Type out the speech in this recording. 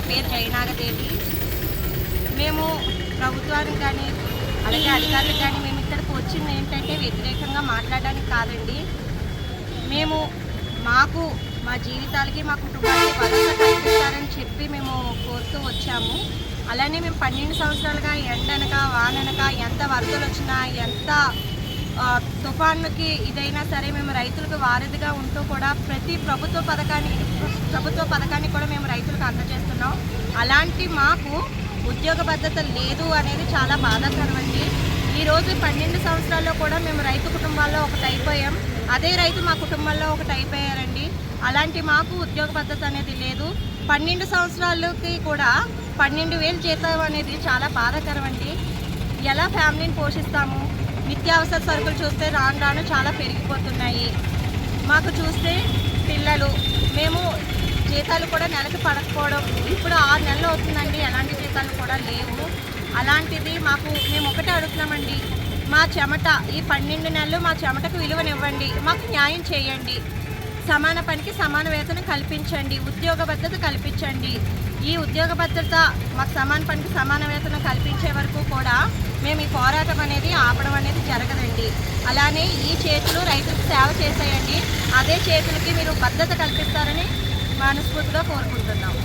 పేరు జయనాగదేవి. మేము ప్రభుత్వానికి కానీ అలాగే అధికారులకు కానీ మేము ఇక్కడికి వచ్చింది ఏంటంటే వ్యతిరేకంగా మాట్లాడడానికి కాదండి. మేము మా జీవితాలకి మా కుటుంబానికి భద్రత కల్పిస్తారని చెప్పి మేము కోరుతూ వచ్చాము. అలానే మేము 12 సంవత్సరాలుగా ఎండనక వాననక ఎంత వరదలు వచ్చినా ఎంత తుఫాన్లకి ఇదైనా సరే మేము రైతులకు వారధిగా ఉంటూ కూడా ప్రతి ప్రభుత్వ పథకాన్ని కూడా మేము రైతులకు అందజేస్తున్నాం. అలాంటి మాకు ఉద్యోగ భద్రత లేదు అనేది చాలా బాధాకరం అండి. ఈరోజు 12 సంవత్సరాల్లో కూడా మేము రైతు కుటుంబాల్లో ఒకటి అయిపోయాం. అదే రైతు మా కుటుంబంలో ఒకటి అయిపోయారండి. అలాంటి మాకు ఉద్యోగ భద్రత అనేది లేదు. 12 సంవత్సరాలకి కూడా 12,000 జీతం అనేది చాలా బాధాకరం అండి. ఎలా ఫ్యామిలీని పోషిస్తాము? నిత్యావసర సరుకులు చూస్తే రాను రాను చాలా పెరిగిపోతున్నాయి. మాకు చూస్తే పిల్లలు మేము జీతాలు కూడా నెలకు పడకపోవడం ఇప్పుడు 6 నెలలు అవుతుందండి. ఎలాంటి జీతాలు కూడా లేవు. అలాంటిది మేము ఒకటే అడుగుతున్నామండి, మా చెమట ఈ 12 నెలలు మా చెమటకు విలువనివ్వండి, మాకు న్యాయం చేయండి, సమాన పనికి సమాన వేతనం కల్పించండి, ఉద్యోగ భద్రత కల్పించండి. ఈ ఉద్యోగ భద్రత మాకు సమాన పనికి సమాన వేతనం కల్పించే వరకు కూడా మేము ఈ పోరాటం అనేది ఆపడం అనేది జరగదండి. అలానే ఈ చేతులు రైతులకు సేవ చేసేయండి, అదే చేతులకి మీరు భద్రత కల్పిస్తారని మనస్ఫూర్తిగా కోరుకుంటున్నాం.